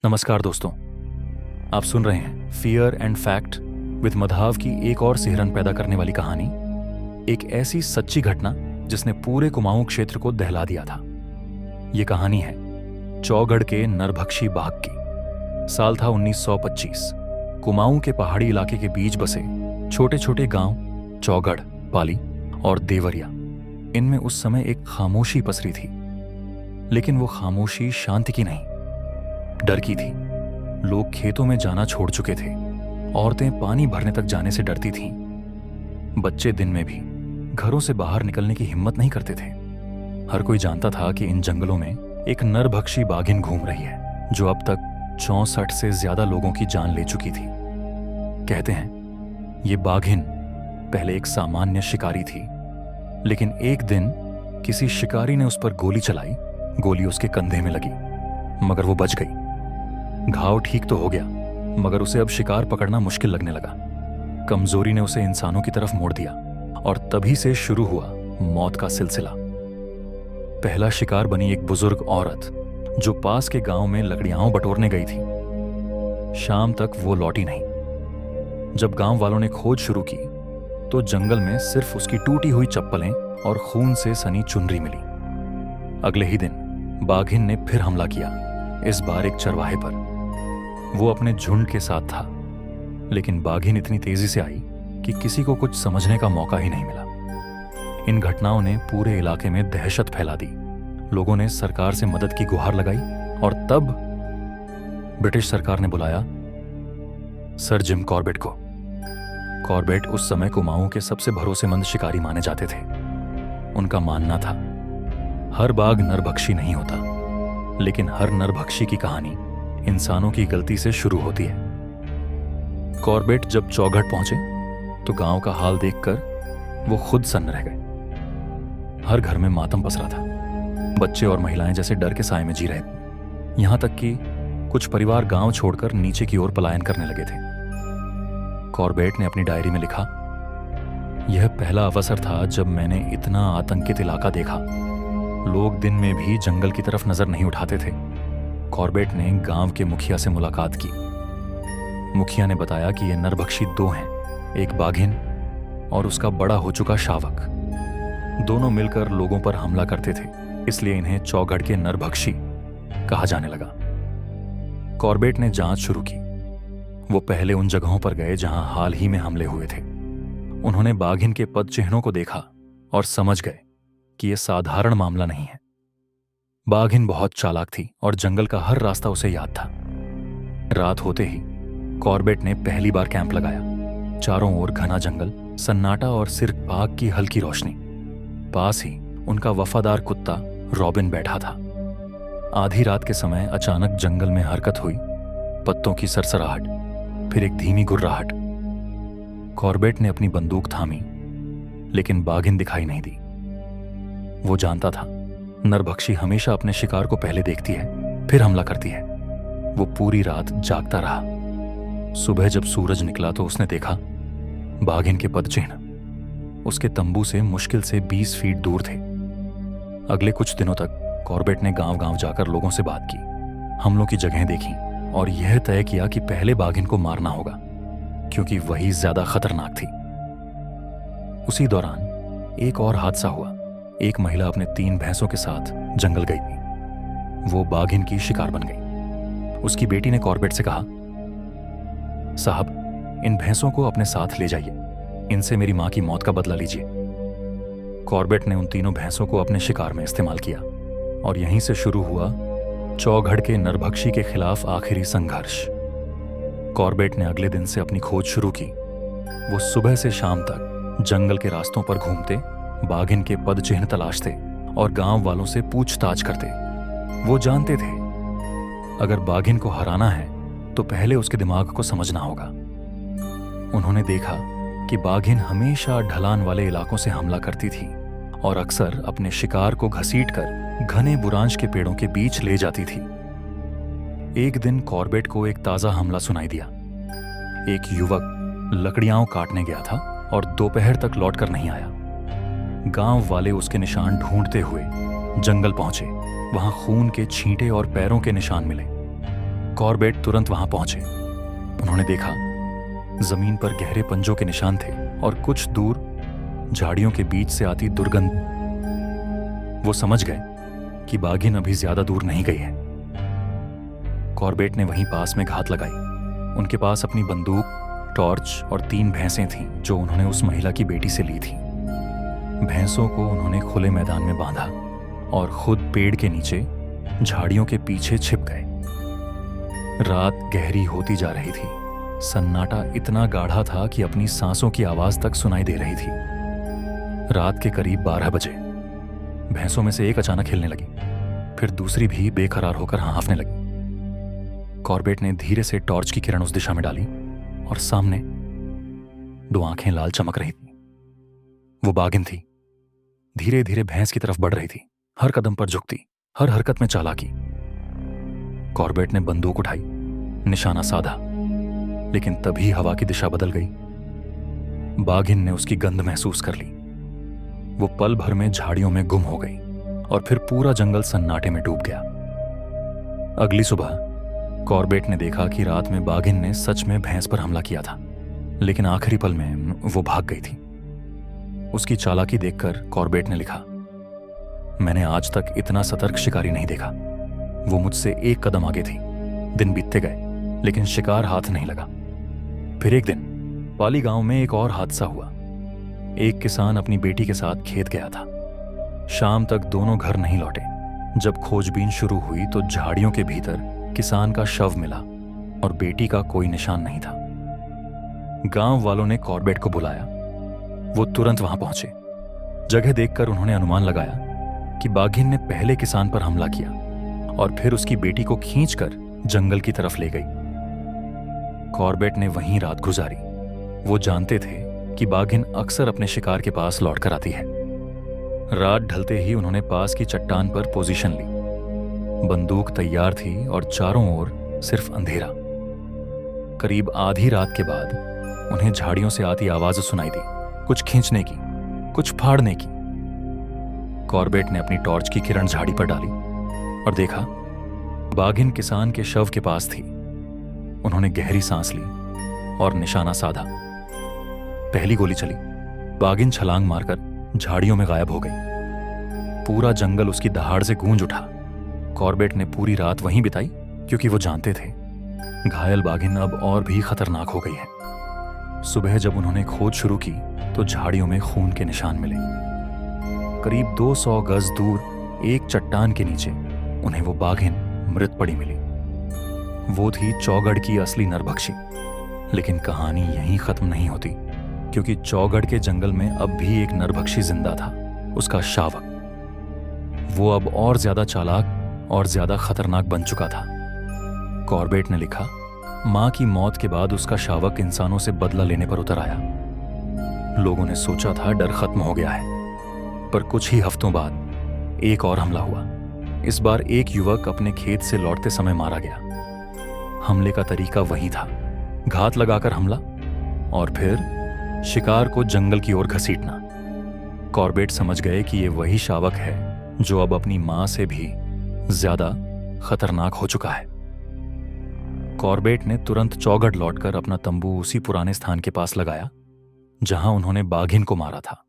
नमस्कार दोस्तों, आप सुन रहे हैं फियर एंड फैक्ट विद मधाव की एक और सिहरन पैदा करने वाली कहानी। एक ऐसी सच्ची घटना जिसने पूरे कुमाऊं क्षेत्र को दहला दिया था। ये कहानी है चौगढ़ के नरभक्षी बाघ की। साल था 1925। कुमाऊं के पहाड़ी इलाके के बीच बसे छोटे छोटे गांव चौगढ़, पाली और देवरिया, इनमें उस समय एक खामोशी पसरी थी। लेकिन वो खामोशी शांति की नहीं, डर की थी। लोग खेतों में जाना छोड़ चुके थे। औरतें पानी भरने तक जाने से डरती थीं। बच्चे दिन में भी घरों से बाहर निकलने की हिम्मत नहीं करते थे। हर कोई जानता था कि इन जंगलों में एक नरभक्षी बाघिन घूम रही है जो अब तक 64 से ज्यादा लोगों की जान ले चुकी थी। कहते हैं ये बाघिन पहले एक सामान्य शिकारी थी, लेकिन एक दिन किसी शिकारी ने उस पर गोली चलाई। गोली उसके कंधे में लगी, मगर वो बच गई। घाव ठीक तो हो गया, मगर उसे अब शिकार पकड़ना मुश्किल लगने लगा। कमजोरी ने उसे इंसानों की तरफ मोड़ दिया और तभी से शुरू हुआ मौत का सिलसिला। पहला शिकार बनी एक बुजुर्ग औरत जो पास के गांव में लकड़ियां बटोरने गई थी। शाम तक वो लौटी नहीं। जब गांव वालों ने खोज शुरू की तो जंगल में सिर्फ उसकी टूटी हुई चप्पलें और खून से सनी चुनरी मिली। अगले ही दिन बाघिन ने फिर हमला किया, इस बार एक चरवाहे पर। वो अपने झुंड के साथ था, लेकिन बाघिन इतनी तेजी से आई कि किसी को कुछ समझने का मौका ही नहीं मिला। इन घटनाओं ने पूरे इलाके में दहशत फैला दी। लोगों ने सरकार से मदद की गुहार लगाई और तब ब्रिटिश सरकार ने बुलाया सर जिम कॉर्बेट को। कॉर्बेट उस समय कुमाऊं के सबसे भरोसेमंद शिकारी माने जाते थे। उनका मानना था हर बाघ नरभक्षी नहीं होता, लेकिन हर नरभक्षी की कहानी इंसानों की गलती से शुरू होती है। कॉर्बेट जब चौगढ़ पहुंचे तो गांव का हाल देखकर वो खुद सन्न रह गए। हर घर में मातम पसरा था। बच्चे और महिलाएं जैसे डर के साए में जी रहे थे। यहां तक कि कुछ परिवार गांव छोड़कर नीचे की ओर पलायन करने लगे थे। कॉर्बेट ने अपनी डायरी में लिखा, यह पहला अवसर था जब मैंने इतना आतंकित इलाका देखा। लोग दिन में भी जंगल की तरफ नजर नहीं उठाते थे। कॉर्बेट ने गांव के मुखिया से मुलाकात की। मुखिया ने बताया कि ये नरभक्षी दो हैं, एक बाघिन और उसका बड़ा हो चुका शावक। दोनों मिलकर लोगों पर हमला करते थे, इसलिए इन्हें चौगढ़ के नरभक्षी कहा जाने लगा। कॉर्बेट ने जांच शुरू की। वो पहले उन जगहों पर गए जहां हाल ही में हमले हुए थे। उन्होंने बाघिन के पद चिन्हों को देखा और समझ गए कि यह साधारण मामला नहीं है। बाघिन बहुत चालाक थी और जंगल का हर रास्ता उसे याद था। रात होते ही कॉर्बेट ने पहली बार कैंप लगाया। चारों ओर घना जंगल, सन्नाटा और सिर्फ आग की हल्की रोशनी। पास ही उनका वफादार कुत्ता रॉबिन बैठा था। आधी रात के समय अचानक जंगल में हरकत हुई। पत्तों की सरसराहट, फिर एक धीमी गुर्राहट। कॉर्बेट ने अपनी बंदूक थामी, लेकिन बाघिन दिखाई नहीं दी। वो जानता था नरभक्षी हमेशा अपने शिकार को पहले देखती है, फिर हमला करती है। वो पूरी रात जागता रहा। सुबह जब सूरज निकला तो उसने देखा बाघिन के पद चिन्ह उसके तंबू से मुश्किल से 20 फीट दूर थे। अगले कुछ दिनों तक कॉर्बेट ने गांव-गांव जाकर लोगों से बात की, हमलों की जगहें देखी और यह तय किया कि पहले बाघिन को मारना होगा, क्योंकि वही ज्यादा खतरनाक थी। उसी दौरान एक और हादसा हुआ। एक महिला अपने 3 भैंसों के साथ जंगल गई थी। वो बाघिन की शिकार बन गई। उसकी बेटी ने कॉर्बेट से कहा, साहब, इन भैंसों को अपने साथ ले जाइए, इनसे मेरी मां की मौत का बदला लीजिए। कॉर्बेट ने उन तीनों भैंसों को अपने शिकार में इस्तेमाल किया और यहीं से शुरू हुआ चौगढ़ के नरभक्षी के खिलाफ आखिरी संघर्ष। कॉर्बेट ने अगले दिन से अपनी खोज शुरू की। वो सुबह से शाम तक जंगल के रास्तों पर घूमते, बाघिन के पद चिन्ह तलाशते और गांव वालों से पूछताछ करते। वो जानते थे अगर बाघिन को हराना है तो पहले उसके दिमाग को समझना होगा। उन्होंने देखा कि बाघिन हमेशा ढलान वाले इलाकों से हमला करती थी और अक्सर अपने शिकार को घसीटकर घने बुरांश के पेड़ों के बीच ले जाती थी। एक दिन कॉर्बेट को एक ताजा हमला सुनाई दिया। एक युवक लकड़ियां काटने गया था और दोपहर तक लौटकर नहीं आया। गांव वाले उसके निशान ढूंढते हुए जंगल पहुंचे। वहां खून के छींटे और पैरों के निशान मिले। कॉर्बेट तुरंत वहां पहुंचे। उन्होंने देखा जमीन पर गहरे पंजों के निशान थे और कुछ दूर झाड़ियों के बीच से आती दुर्गंध। वो समझ गए कि बाघिन अभी ज्यादा दूर नहीं गई है। कॉर्बेट ने वहीं पास में घात लगाई। उनके पास अपनी बंदूक, टॉर्च और 3 भैंसें थीं जो उन्होंने उस महिला की बेटी से ली थी। भैंसों को उन्होंने खुले मैदान में बांधा और खुद पेड़ के नीचे झाड़ियों के पीछे छिप गए। रात गहरी होती जा रही थी। सन्नाटा इतना गाढ़ा था कि अपनी सांसों की आवाज तक सुनाई दे रही थी। रात के करीब 12 बजे भैंसों में से एक अचानक हिलने लगी, फिर दूसरी भी बेकरार होकर हाँफने लगी। कॉर्बेट ने धीरे से टॉर्च की किरण उस दिशा में डाली और सामने 2 आंखें लाल चमक रही थी। वो बाघिन थी। धीरे धीरे भैंस की तरफ बढ़ रही थी, हर कदम पर झुकती, हर हरकत में चालाकी। कॉर्बेट ने बंदूक उठाई, निशाना साधा, लेकिन तभी हवा की दिशा बदल गई। बाघिन ने उसकी गंध महसूस कर ली। वो पल भर में झाड़ियों में गुम हो गई और फिर पूरा जंगल सन्नाटे में डूब गया। अगली सुबह कॉर्बेट ने देखा कि रात में बाघिन ने सच में भैंस पर हमला किया था, लेकिन आखिरी पल में वो भाग गई थी। उसकी चालाकी देखकर कॉर्बेट ने लिखा, मैंने आज तक इतना सतर्क शिकारी नहीं देखा। वो मुझसे 1 कदम आगे थी। दिन बीतते गए, लेकिन शिकार हाथ नहीं लगा। फिर एक दिन पाली गांव में एक और हादसा हुआ। एक किसान अपनी बेटी के साथ खेत गया था। शाम तक दोनों घर नहीं लौटे। जब खोजबीन शुरू हुई तो झाड़ियों के भीतर किसान का शव मिला और बेटी का कोई निशान नहीं था। गांव वालों ने कॉर्बेट को बुलाया। वो तुरंत वहां पहुंचे। जगह देखकर उन्होंने अनुमान लगाया कि बाघिन ने पहले किसान पर हमला किया और फिर उसकी बेटी को खींचकर जंगल की तरफ ले गई। कॉर्बेट ने वहीं रात गुजारी। वो जानते थे कि बाघिन अक्सर अपने शिकार के पास लौटकर आती है। रात ढलते ही उन्होंने पास की चट्टान पर पोजीशन ली। बंदूक तैयार थी और चारों ओर सिर्फ अंधेरा। करीब आधी रात के बाद उन्हें झाड़ियों से आती आवाज सुनाई दी, कुछ खींचने की, कुछ फाड़ने की। कॉर्बेट ने अपनी टॉर्च की किरण झाड़ी पर डाली और देखा बाघिन किसान के शव के पास थी। उन्होंने गहरी सांस ली और निशाना साधा। पहली गोली चली। बाघिन छलांग मारकर झाड़ियों में गायब हो गई। पूरा जंगल उसकी दहाड़ से गूंज उठा। कॉर्बेट ने पूरी रात वहीं बिताई क्योंकि वो जानते थे घायल बाघिन अब और भी खतरनाक हो गई है। सुबह जब उन्होंने खोज शुरू की तो झाड़ियों में खून के निशान मिले। करीब 200 गज दूर एक चट्टान के नीचे उन्हें वो बाघिन मृत पड़ी मिली। वो थी चौगढ़ की असली नरभक्षी। लेकिन कहानी यहीं खत्म नहीं होती, क्योंकि चौगढ़ के जंगल में अब भी एक नरभक्षी जिंदा था, उसका शावक। वो अब और ज्यादा चालाक और ज्यादा खतरनाक बन चुका था। कॉर्बेट ने लिखा, मां की मौत के बाद उसका शावक इंसानों से बदला लेने पर उतर आया। लोगों ने सोचा था डर खत्म हो गया है, पर कुछ ही हफ्तों बाद एक और हमला हुआ। इस बार एक युवक अपने खेत से लौटते समय मारा गया। हमले का तरीका वही था, घात लगाकर हमला और फिर शिकार को जंगल की ओर घसीटना। कॉर्बेट समझ गए कि ये वही शावक है जो अब अपनी मां से भी ज्यादा खतरनाक हो चुका है। कॉर्बेट ने तुरंत चौगढ़ लौटकर अपना तंबू उसी पुराने स्थान के पास लगाया जहां उन्होंने बाघिन को मारा था।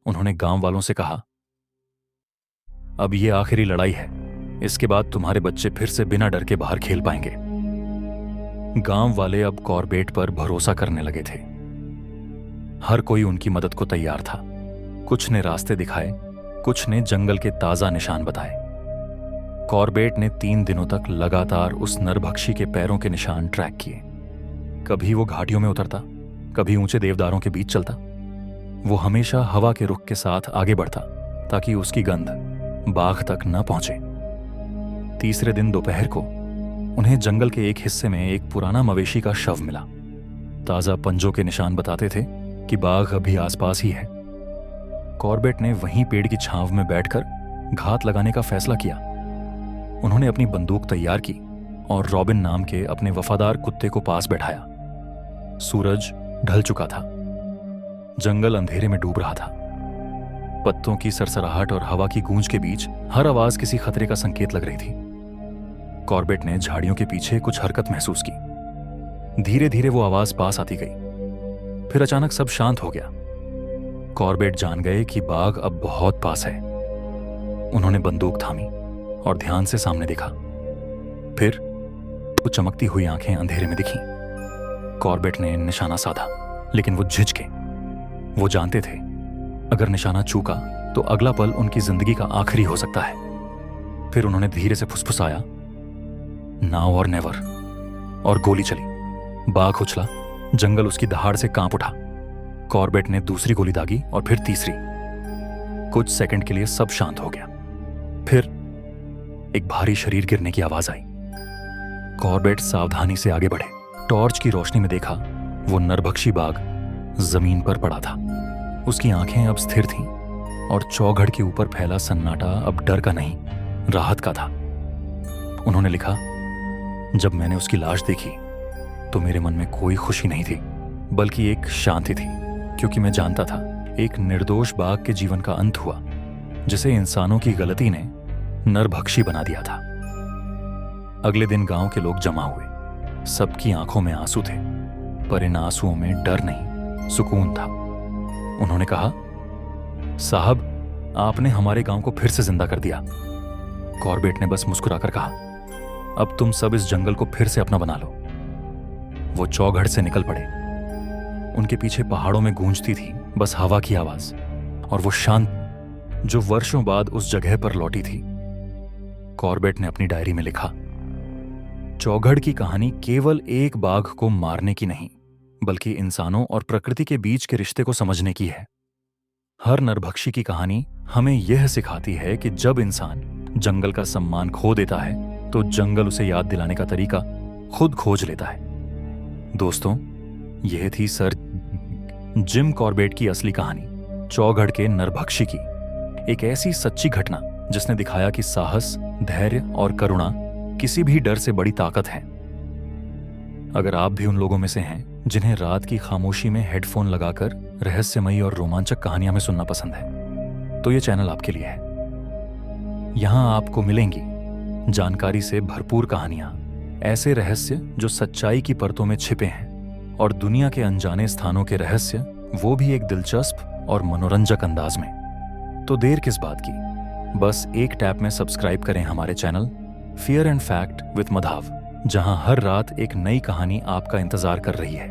उन्होंने गांव वालों से कहा, अब ये आखिरी लड़ाई है, इसके बाद तुम्हारे बच्चे फिर से बिना डर के बाहर खेल पाएंगे। गांव वाले अब कॉर्बेट पर भरोसा करने लगे थे। हर कोई उनकी मदद को तैयार था। कुछ ने रास्ते दिखाए, कुछ ने जंगल के ताजा निशान बताए। कॉर्बेट ने 3 दिनों तक लगातार उस नरभक्षी के पैरों के निशान ट्रैक किए। कभी वो घाटियों में उतरता, कभी ऊंचे देवदारों के बीच चलता। वो हमेशा हवा के रुख के साथ आगे बढ़ता ताकि उसकी गंध बाघ तक न पहुंचे। तीसरे दिन दोपहर को उन्हें जंगल के एक हिस्से में एक पुराना मवेशी का शव मिला। ताजा पंजों के निशान बताते थे कि बाघ अभी आसपास ही है। कॉर्बेट ने वहीं पेड़ की छांव में बैठकर घात लगाने का फैसला किया। उन्होंने अपनी बंदूक तैयार की और रॉबिन नाम के अपने वफादार कुत्ते को पास बैठाया। सूरज ढल चुका था। जंगल अंधेरे में डूब रहा था। पत्तों की सरसराहट और हवा की गूंज के बीच हर आवाज किसी खतरे का संकेत लग रही थी। कॉर्बेट ने झाड़ियों के पीछे कुछ हरकत महसूस की। धीरे धीरे वो आवाज पास आती गई। फिर अचानक सब शांत हो गया। कॉर्बेट जान गए कि बाघ अब बहुत पास है। उन्होंने बंदूक थामी और ध्यान से सामने देखा। फिर वो चमकती हुई आंखें अंधेरे में दिखीं। कॉर्बेट ने निशाना साधा, लेकिन वो झिझके। वो जानते थे अगर निशाना चूका तो अगला पल उनकी जिंदगी का आखिरी हो सकता है। फिर उन्होंने धीरे से फुसफुसाया, नाउ और नेवर, और गोली चली। बाघ उछला, जंगल उसकी दहाड़ से कांप उठा। कॉर्बेट ने दूसरी गोली दागी और फिर तीसरी। कुछ सेकंड के लिए सब शांत हो गया। फिर एक भारी शरीर गिरने की आवाज आई। कॉर्बेट सावधानी से आगे बढ़े। टॉर्च की रोशनी में देखा वो नरभक्षी बाघ जमीन पर पड़ा था। उसकी आंखें अब स्थिर थीं और चौघड़ के ऊपर फैला सन्नाटा अब डर का नहीं, राहत का था। उन्होंने लिखा, जब मैंने उसकी लाश देखी तो मेरे मन में कोई खुशी नहीं थी, बल्कि एक शांति थी, क्योंकि मैं जानता था एक निर्दोष बाघ के जीवन का अंत हुआ, जिसे इंसानों की गलती ने नरभक्षी बना दिया था। अगले दिन गांव के लोग जमा हुए। सबकी आंखों में आंसू थे, पर इन आंसुओं में डर नहीं, सुकून था। उन्होंने कहा, साहब, आपने हमारे गांव को फिर से जिंदा कर दिया। कॉर्बेट ने बस मुस्कुराकर कहा, अब तुम सब इस जंगल को फिर से अपना बना लो। वो चौघड़ से निकल पड़े। उनके पीछे पहाड़ों में गूंजती थी बस हवा की आवाज, और वो शांत जो वर्षों बाद उस जगह पर लौटी थी। कॉर्बेट ने अपनी डायरी में लिखा, चौघड़ की कहानी केवल एक बाघ को मारने की नहीं, बल्कि इंसानों और प्रकृति के बीच के रिश्ते को समझने की है। हर नरभक्षी की कहानी हमें यह सिखाती है कि जब इंसान जंगल का सम्मान खो देता है तो जंगल उसे याद दिलाने का तरीका खुद खोज लेता है। दोस्तों, यह थी सर जिम कॉर्बेट की असली कहानी, चौघड़ के नरभक्षी की। एक ऐसी सच्ची घटना जिसने दिखाया कि साहस, धैर्य और करुणा किसी भी डर से बड़ी ताकत है। अगर आप भी उन लोगों में से हैं जिन्हें रात की खामोशी में हेडफोन लगाकर रहस्यमयी और रोमांचक कहानियां में सुनना पसंद है, तो ये चैनल आपके लिए है। यहां आपको मिलेंगी जानकारी से भरपूर कहानियां, ऐसे रहस्य जो सच्चाई की परतों में छिपे हैं, और दुनिया के अनजाने स्थानों के रहस्य, वो भी एक दिलचस्प और मनोरंजक अंदाज में। तो देर किस बात की, बस एक टैप में सब्सक्राइब करें हमारे channel Fear and Fact with Madhav, जहां हर रात एक नई कहानी आपका इंतजार कर रही है।